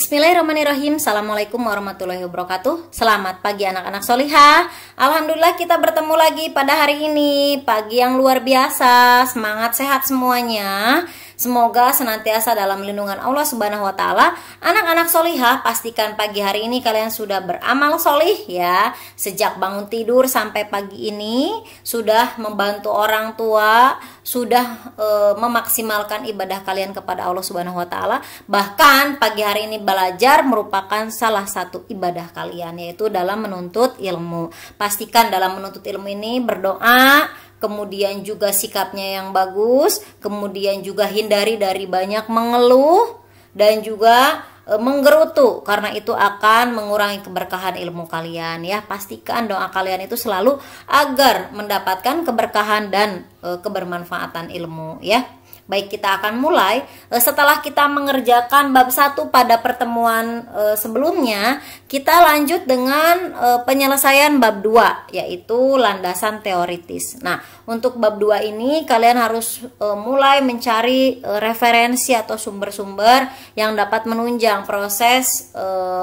Bismillahirrahmanirrahim. Assalamualaikum warahmatullahi wabarakatuh. Selamat pagi anak-anak solihah. Alhamdulillah kita bertemu lagi pada hari ini. Pagi yang luar biasa. Semangat sehat semuanya. Semoga senantiasa dalam lindungan Allah Subhanahu wa Ta'ala. Anak-anak solihah, pastikan pagi hari ini kalian sudah beramal solih ya. Sejak bangun tidur sampai pagi ini sudah membantu orang tua, sudah memaksimalkan ibadah kalian kepada Allah Subhanahu wa Ta'ala. Bahkan pagi hari ini belajar merupakan salah satu ibadah kalian, yaitu dalam menuntut ilmu. Pastikan dalam menuntut ilmu ini berdoa, kemudian juga sikapnya yang bagus, kemudian juga hindari dari banyak mengeluh dan juga menggerutu, karena itu akan mengurangi keberkahan ilmu kalian ya. Pastikan doa kalian itu selalu agar mendapatkan keberkahan dan kebermanfaatan ilmu ya. Baik, kita akan mulai. Setelah kita mengerjakan bab 1 pada pertemuan sebelumnya, kita lanjut dengan penyelesaian bab 2, yaitu landasan teoritis. Nah, untuk bab 2 ini kalian harus mulai mencari referensi atau sumber-sumber yang dapat menunjang proses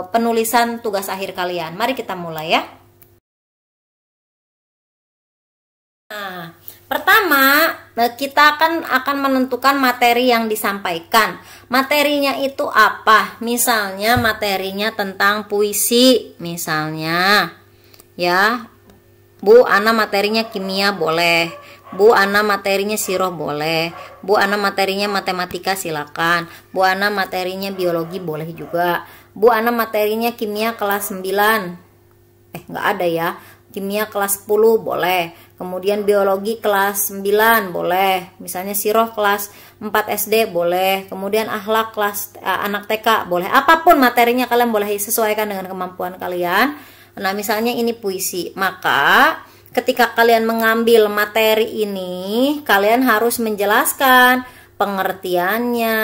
penulisan tugas akhir kalian. Mari kita mulai ya. Nah, pertama kita akan menentukan materi yang disampaikan. Materinya itu apa? Misalnya materinya tentang puisi, misalnya ya. Bu, ana materinya kimia boleh. Bu, ana materinya siroh boleh. Bu, ana materinya matematika silakan. Bu, ana materinya biologi boleh juga. Bu, ana materinya kimia kelas 9. Nggak ada ya. Kimia kelas 10 boleh. Kemudian biologi kelas 9 boleh. Misalnya siroh kelas 4 SD boleh. Kemudian akhlak kelas anak TK boleh. Apapun materinya kalian boleh sesuaikan dengan kemampuan kalian. Nah, misalnya ini puisi. Maka ketika kalian mengambil materi ini, kalian harus menjelaskan pengertiannya,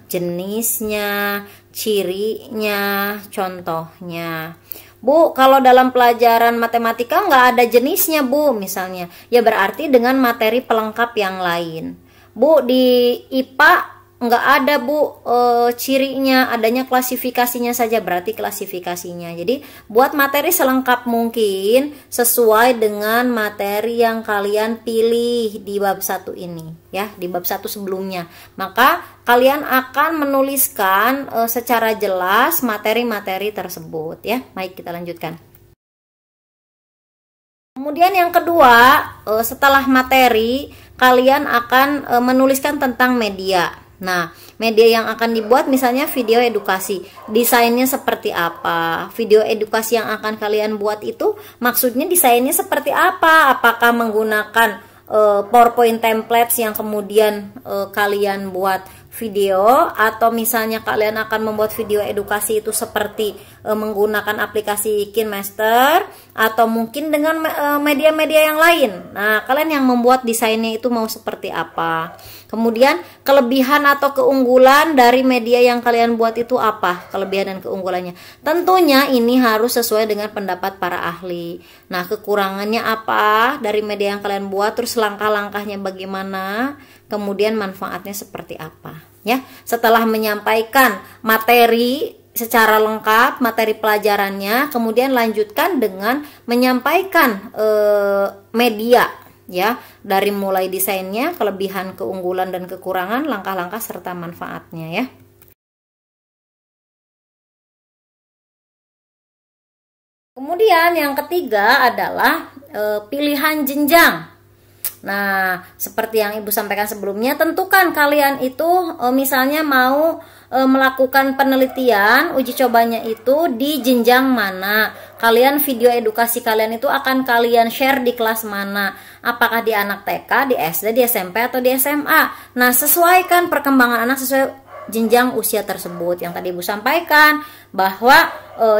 jenisnya, cirinya, contohnya. Bu, kalau dalam pelajaran matematika nggak ada jenisnya, Bu, misalnya. Ya berarti dengan materi pelengkap yang lain. Bu, di IPA nggak ada, Bu, cirinya, adanya klasifikasinya saja, berarti klasifikasinya. Jadi, buat materi selengkap mungkin sesuai dengan materi yang kalian pilih di bab 1 ini, ya, di bab 1 sebelumnya. Maka, kalian akan menuliskan secara jelas materi-materi tersebut, ya. Baik, kita lanjutkan. Kemudian yang kedua, setelah materi, kalian akan menuliskan tentang media. Nah, media yang akan dibuat misalnya video edukasi. Desainnya seperti apa? Video edukasi yang akan kalian buat itu maksudnya desainnya seperti apa? Apakah menggunakan PowerPoint templates yang kemudian kalian buat video, atau misalnya kalian akan membuat video edukasi itu seperti menggunakan aplikasi KineMaster, atau mungkin dengan media-media yang lain. Nah, kalian yang membuat desainnya itu mau seperti apa? Kemudian kelebihan atau keunggulan dari media yang kalian buat itu apa? Kelebihan dan keunggulannya. Tentunya ini harus sesuai dengan pendapat para ahli. Nah, kekurangannya apa dari media yang kalian buat, terus langkah-langkahnya bagaimana? Kemudian manfaatnya seperti apa ya. Setelah menyampaikan materi secara lengkap, materi pelajarannya, kemudian lanjutkan dengan menyampaikan media ya, dari mulai desainnya, kelebihan, keunggulan dan kekurangan, langkah-langkah serta manfaatnya ya. Kemudian yang ketiga adalah pilihan jenjang. Nah, seperti yang Ibu sampaikan sebelumnya, tentukan kalian itu misalnya mau melakukan penelitian, uji cobanya itu di jenjang mana. Kalian video edukasi kalian itu akan kalian share di kelas mana. Apakah di anak TK, di SD, di SMP, atau di SMA. Nah, sesuaikan perkembangan anak sesuai jenjang usia tersebut. Yang tadi Ibu sampaikan bahwa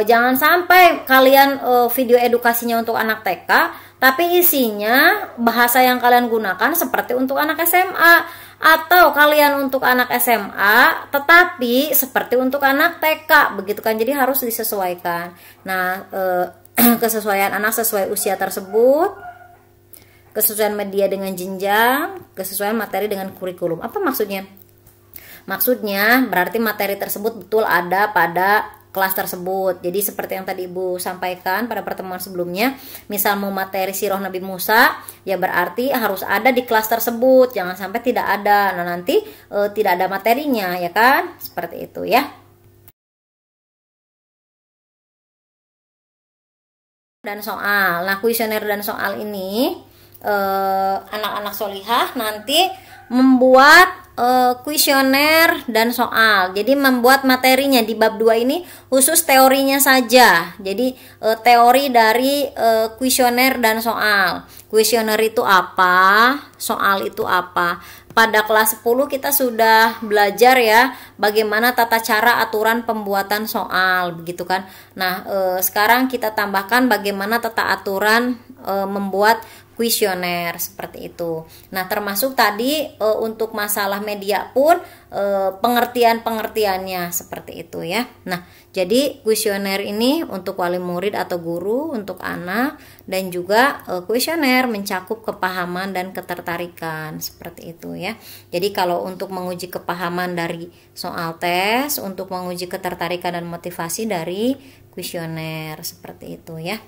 jangan sampai kalian video edukasinya untuk anak TK, tapi isinya bahasa yang kalian gunakan seperti untuk anak SMA, atau kalian untuk anak SMA tetapi seperti untuk anak TK, begitu kan. Jadi harus disesuaikan. Nah, kesesuaian anak sesuai usia tersebut, kesesuaian media dengan jenjang, kesesuaian materi dengan kurikulum. Apa maksudnya? Maksudnya berarti materi tersebut betul ada pada kelas tersebut. Jadi seperti yang tadi Ibu sampaikan pada pertemuan sebelumnya, misal mau materi sirah Nabi Musa, ya berarti harus ada di kelas tersebut. Jangan sampai tidak ada. Nah, nanti tidak ada materinya, ya kan? Seperti itu ya. Dan soal. Nah, kuesioner dan soal ini anak-anak solihah nanti membuat kuesioner dan soal. Jadi membuat materinya di bab 2 ini khusus teorinya saja. Jadi teori dari kuesioner dan soal. Kuesioner itu apa? Soal itu apa? Pada kelas 10 kita sudah belajar ya bagaimana tata cara aturan pembuatan soal, begitu kan. Nah, sekarang kita tambahkan bagaimana tata aturan membuat kuesioner seperti itu. Nah, termasuk tadi untuk masalah media pun pengertian-pengertiannya seperti itu ya. Nah, jadi kuesioner ini untuk wali murid atau guru, untuk anak, dan juga kuesioner mencakup kepahaman dan ketertarikan seperti itu ya. Jadi kalau untuk menguji kepahaman dari soal tes, untuk menguji ketertarikan dan motivasi dari kuesioner seperti itu ya.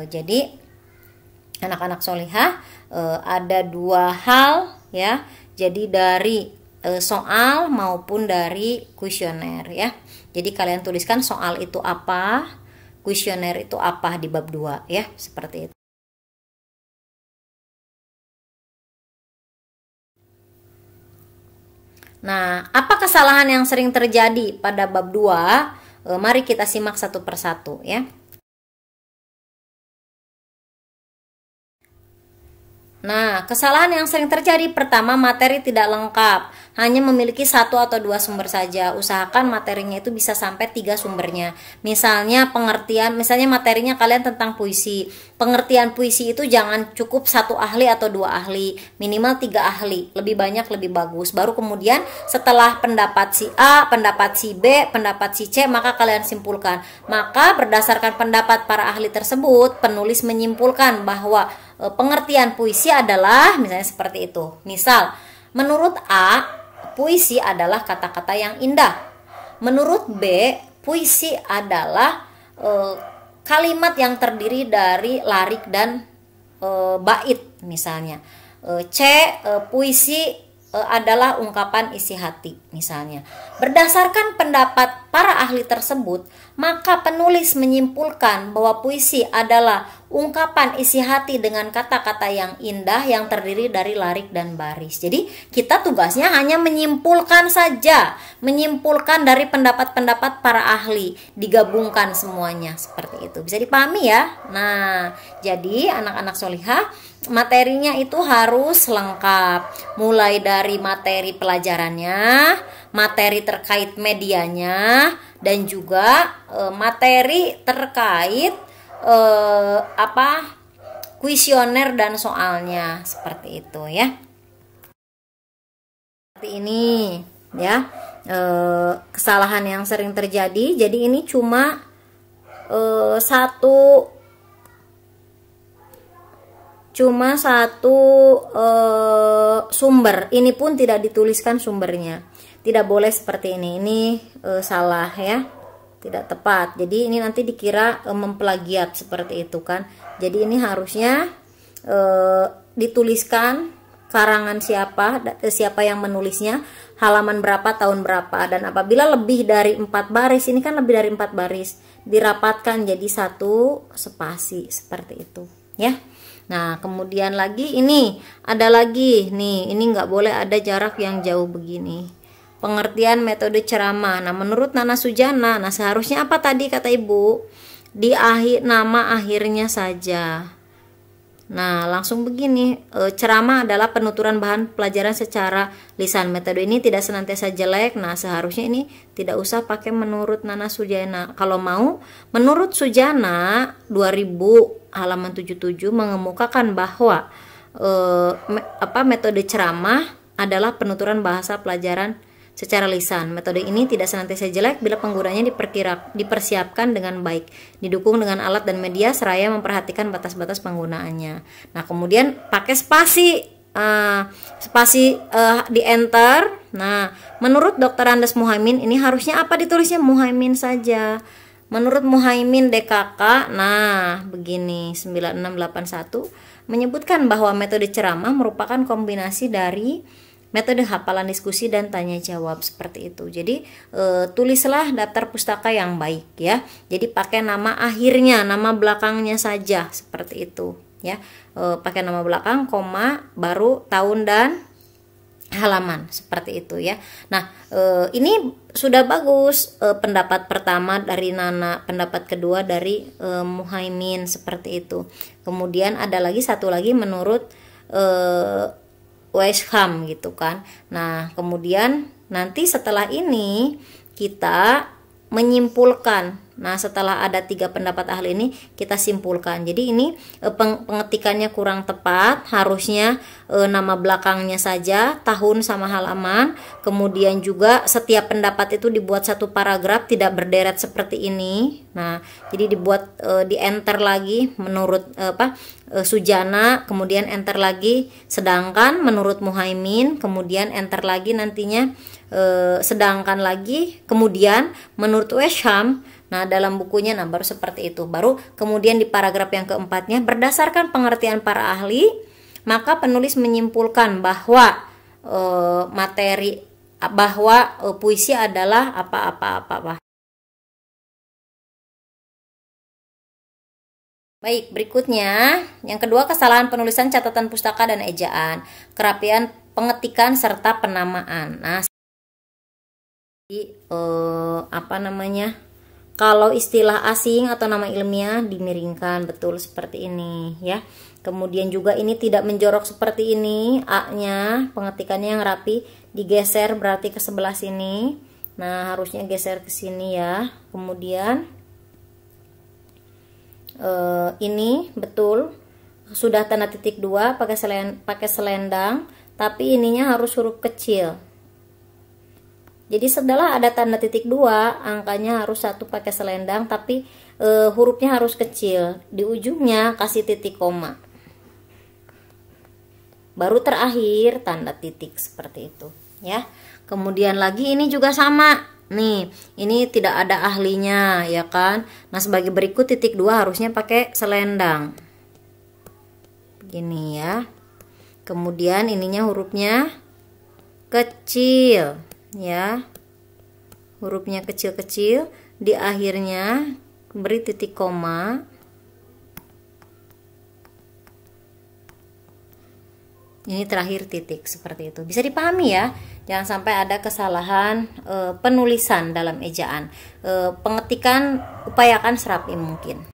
Jadi anak-anak solihah ada dua hal ya. Jadi dari soal maupun dari kuesioner ya. Jadi kalian tuliskan soal itu apa, kuesioner itu apa di bab 2 ya, seperti itu. Nah, apa kesalahan yang sering terjadi pada bab 2? Mari kita simak satu persatu ya. Nah, kesalahan yang sering terjadi pertama, materi tidak lengkap, hanya memiliki 1 atau 2 sumber saja. Usahakan materinya itu bisa sampai 3 sumbernya. Misalnya misalnya materinya kalian tentang puisi. Pengertian puisi itu jangan cukup 1 ahli atau 2 ahli, minimal 3 ahli. Lebih banyak lebih bagus. Baru kemudian setelah pendapat si A, pendapat si B, pendapat si C, maka kalian simpulkan. Maka berdasarkan pendapat para ahli tersebut, penulis menyimpulkan bahwa pengertian puisi adalah misalnya seperti itu. Misal, menurut A, puisi adalah kata-kata yang indah. Menurut B, puisi adalah kalimat yang terdiri dari larik dan bait misalnya. C, puisi adalah ungkapan isi hati misalnya. Berdasarkan pendapat para ahli tersebut, maka penulis menyimpulkan bahwa puisi adalah ungkapan isi hati dengan kata-kata yang indah yang terdiri dari larik dan baris. Jadi kita tugasnya hanya menyimpulkan saja, menyimpulkan dari pendapat-pendapat para ahli, digabungkan semuanya seperti itu. Bisa dipahami ya? Nah, jadi anak-anak solihah, materinya itu harus lengkap, mulai dari materi pelajarannya, materi terkait medianya, dan juga materi terkait kuesioner dan soalnya seperti itu ya. Seperti ini ya, kesalahan yang sering terjadi. Jadi ini cuma satu sumber. Ini pun tidak dituliskan sumbernya. Tidak boleh seperti ini. Ini salah ya. Tidak tepat. Jadi ini nanti dikira memplagiat seperti itu kan. Jadi ini harusnya dituliskan karangan siapa yang menulisnya, halaman berapa, tahun berapa, dan apabila lebih dari 4 baris, ini kan lebih dari 4 baris, dirapatkan jadi 1 spasi seperti itu ya. Nah, kemudian lagi ini ada lagi nih, ini nggak boleh ada jarak yang jauh begini. Pengertian metode ceramah. Nah, menurut Nana Sujana, nah seharusnya apa tadi kata Ibu? Di akhir nama akhirnya saja. Nah, langsung begini, ceramah adalah penuturan bahan pelajaran secara lisan. Metode ini tidak senantiasa jelek. Nah, seharusnya ini tidak usah pakai menurut Nana Sujana. Kalau mau, menurut Sujana 2000 halaman 77 mengemukakan bahwa metode ceramah adalah penuturan bahasa pelajaran secara lisan. Metode ini tidak senantiasa jelek bila penggunanya dipersiapkan dengan baik, didukung dengan alat dan media seraya memperhatikan batas-batas penggunaannya. Nah, kemudian pakai spasi spasi di enter. Nah, menurut Dr. Andes Muhaimin ini harusnya apa ditulisnya? Muhaimin saja. Menurut Muhaimin DKK, nah begini 9681 menyebutkan bahwa metode ceramah merupakan kombinasi dari metode hafalan diskusi dan tanya jawab seperti itu. Jadi tulislah daftar pustaka yang baik ya. Jadi pakai nama akhirnya, nama belakangnya saja seperti itu ya. Pakai nama belakang, koma, baru tahun dan halaman seperti itu ya. Nah, ini sudah bagus pendapat pertama dari Nana, pendapat kedua dari Muhaimin seperti itu. Kemudian ada lagi satu lagi menurut Weishaupt gitu kan. Nah, kemudian nanti setelah ini kita menyimpulkan. Nah, setelah ada 3 pendapat ahli ini kita simpulkan. Jadi ini pengetikannya kurang tepat, harusnya nama belakangnya saja, tahun sama halaman. Kemudian juga setiap pendapat itu dibuat satu paragraf, tidak berderet seperti ini. Nah, jadi dibuat di enter lagi menurut Sujana, kemudian enter lagi sedangkan menurut Muhaimin, kemudian enter lagi nantinya sedangkan lagi, kemudian menurut Weishaupt. Nah, dalam bukunya baru seperti itu. Baru kemudian di paragraf yang keempatnya, berdasarkan pengertian para ahli, maka penulis menyimpulkan bahwa puisi adalah apa. Baik, berikutnya yang kedua, kesalahan penulisan catatan pustaka dan ejaan, kerapian pengetikan serta penamaan. Nah, kalau istilah asing atau nama ilmiah dimiringkan, betul seperti ini ya. Kemudian juga ini tidak menjorok seperti ini, A-nya pengetikannya yang rapi, digeser berarti ke sebelah sini. Nah, harusnya geser ke sini ya. Kemudian ini betul sudah tanda titik 2 pakai selendang, tapi ininya harus huruf kecil. Jadi setelah ada tanda titik 2, angkanya harus 1 pakai selendang, tapi hurufnya harus kecil. Di ujungnya kasih titik koma. Baru terakhir tanda titik seperti itu, ya. Kemudian lagi ini juga sama. Nih, ini tidak ada ahlinya, ya kan? Nah, sebagai berikut titik 2 harusnya pakai selendang. Begini ya. Kemudian ininya hurufnya kecil. Ya, hurufnya kecil-kecil, di akhirnya beri titik koma. Ini terakhir titik seperti itu. Bisa dipahami ya, jangan sampai ada kesalahan penulisan dalam ejaan. Pengetikan upayakan serapi mungkin.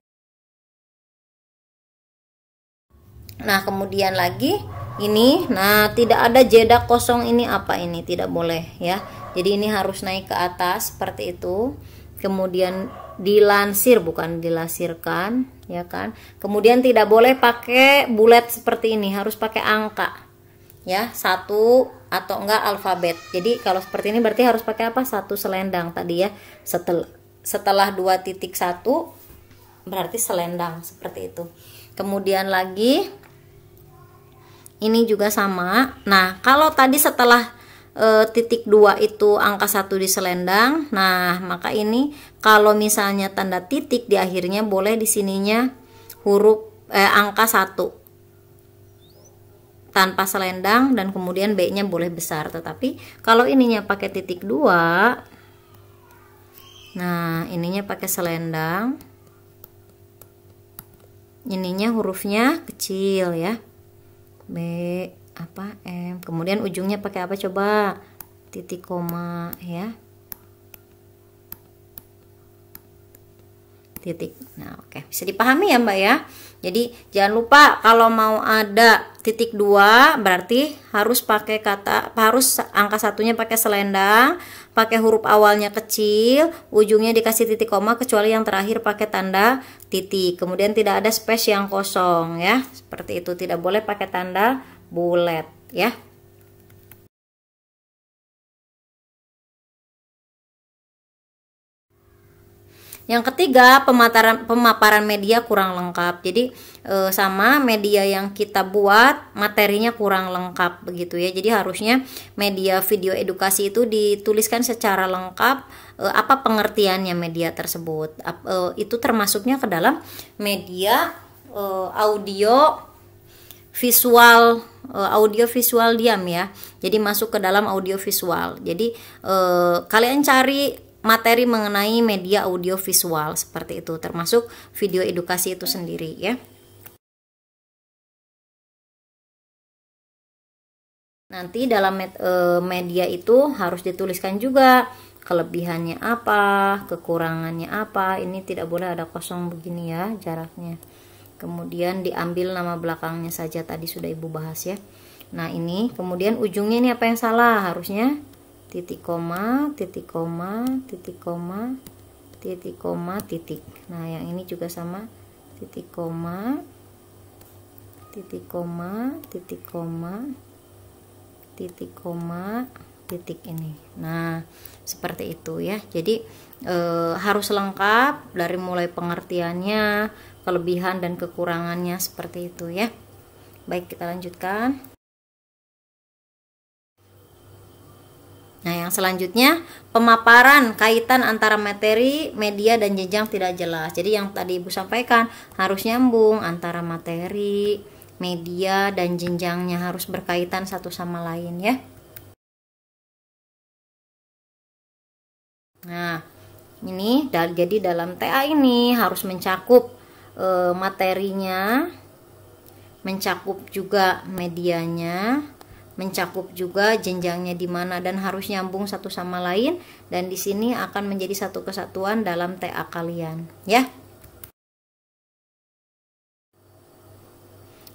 Nah, kemudian lagi ini, nah tidak ada jeda kosong, ini apa ini? Tidak boleh ya. Jadi ini harus naik ke atas seperti itu. Kemudian dilansir, bukan dilasirkan, ya kan? Kemudian tidak boleh pakai bulat seperti ini, harus pakai angka. Ya, 1 atau enggak alfabet. Jadi kalau seperti ini berarti harus pakai apa? 1 selendang tadi ya. Setelah 2.1 berarti selendang seperti itu. Kemudian lagi ini juga sama. Nah, kalau tadi setelah titik 2 itu angka 1 di selendang. Nah, maka ini kalau misalnya tanda titik di akhirnya boleh di sininya huruf angka 1 tanpa selendang, dan kemudian B-nya boleh besar. Tetapi kalau ininya pakai titik 2, nah ininya pakai selendang, ininya hurufnya kecil ya. B M, kemudian ujungnya pakai apa coba? Titik koma ya. Titik. Nah, oke. Bisa dipahami ya, Mbak ya. Jadi jangan lupa kalau mau ada titik 2 berarti harus pakai angka 1-nya pakai selendang, pakai huruf awalnya kecil, ujungnya dikasih titik koma, kecuali yang terakhir pakai tanda titik. Kemudian tidak ada space yang kosong ya. Seperti itu, tidak boleh pakai tanda bulat ya. Yang ketiga, pemaparan media kurang lengkap. Jadi sama media yang kita buat materinya kurang lengkap begitu ya. Jadi harusnya media video edukasi itu dituliskan secara lengkap apa pengertiannya media tersebut. Itu termasuknya ke dalam media audio visual diam ya. Jadi masuk ke dalam audio visual. Jadi kalian cari materi mengenai media audio visual seperti itu, termasuk video edukasi itu sendiri ya. Nanti dalam media itu harus dituliskan juga kelebihannya apa, kekurangannya apa. Ini tidak boleh ada kosong begini ya jaraknya. Kemudian diambil nama belakangnya saja, tadi sudah Ibu bahas ya. Nah ini kemudian ujungnya ini apa yang salah, harusnya titik koma, titik koma, titik koma, titik koma, titik. Nah yang ini juga sama, titik koma, titik koma, titik koma, titik koma, titik ini. Nah seperti itu ya. Jadi harus lengkap dari mulai pengertiannya, kelebihan dan kekurangannya seperti itu ya. Baik, kita lanjutkan. Nah, yang selanjutnya pemaparan kaitan antara materi, media, dan jenjang tidak jelas. Jadi yang tadi Ibu sampaikan harus nyambung antara materi, media, dan jenjangnya harus berkaitan satu sama lain ya. Nah, ini jadi dalam TA ini harus mencakup materinya, mencakup juga medianya, mencakup juga jenjangnya di mana, dan harus nyambung satu sama lain, dan di sini akan menjadi satu kesatuan dalam TA kalian ya.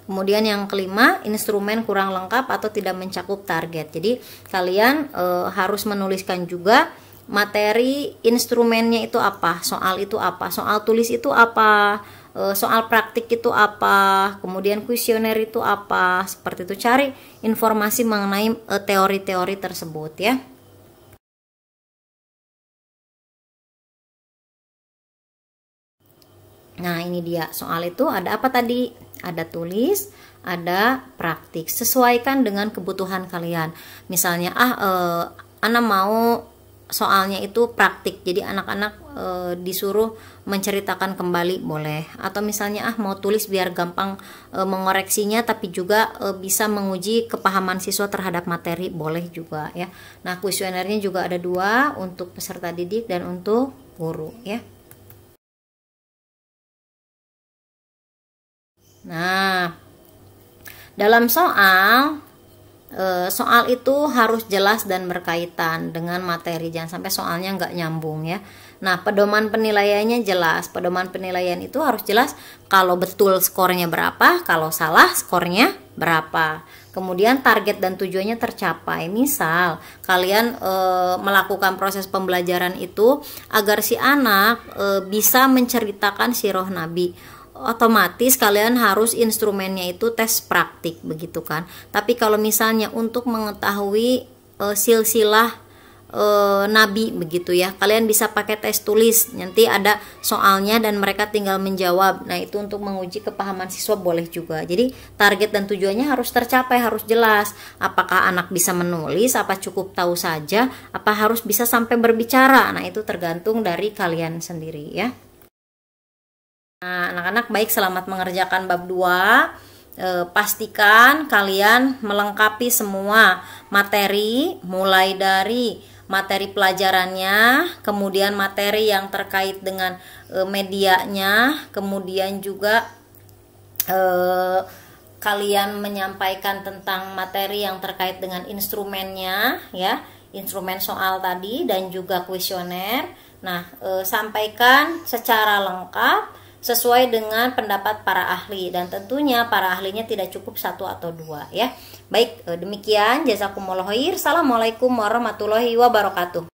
Kemudian yang kelima, instrumen kurang lengkap atau tidak mencakup target. Jadi kalian harus menuliskan juga materi, instrumennya itu apa, soal itu apa, soal tulis itu apa, soal praktik itu apa, kemudian kuesioner itu apa, seperti itu. Cari informasi mengenai teori-teori tersebut ya. Nah ini dia, soal itu ada apa tadi, ada tulis, ada praktik. Sesuaikan dengan kebutuhan kalian. Misalnya Ana mau soalnya itu praktik, jadi anak-anak disuruh menceritakan kembali boleh, atau misalnya mau tulis biar gampang mengoreksinya tapi juga bisa menguji kepahaman siswa terhadap materi, boleh juga ya. Nah kuesionernya juga ada 2, untuk peserta didik dan untuk guru ya. Nah dalam soal itu harus jelas dan berkaitan dengan materi, jangan sampai soalnya nggak nyambung ya. Nah pedoman penilaiannya jelas, pedoman penilaian itu harus jelas, kalau betul skornya berapa, kalau salah skornya berapa, kemudian target dan tujuannya tercapai. Misal kalian melakukan proses pembelajaran itu agar si anak bisa menceritakan sirah Nabi, otomatis kalian harus instrumennya itu tes praktik begitu kan. Tapi kalau misalnya untuk mengetahui silsilah Nabi begitu ya, kalian bisa pakai tes tulis, nanti ada soalnya dan mereka tinggal menjawab. Nah itu untuk menguji kepahaman siswa boleh juga. Jadi target dan tujuannya harus tercapai, harus jelas. Apakah anak bisa menulis, apa cukup tahu saja, apa harus bisa sampai berbicara. Nah itu tergantung dari kalian sendiri ya. Nah, anak-anak baik, selamat mengerjakan bab 2. Pastikan kalian melengkapi semua materi, mulai dari materi pelajarannya, kemudian materi yang terkait dengan medianya, kemudian juga kalian menyampaikan tentang materi yang terkait dengan instrumennya ya, instrumen soal tadi dan juga kuesioner. Nah, sampaikan secara lengkap sesuai dengan pendapat para ahli, dan tentunya para ahlinya tidak cukup 1 atau 2 ya. Baik, demikian, jazakumullah khair. Assalamualaikum warahmatullahi wabarakatuh.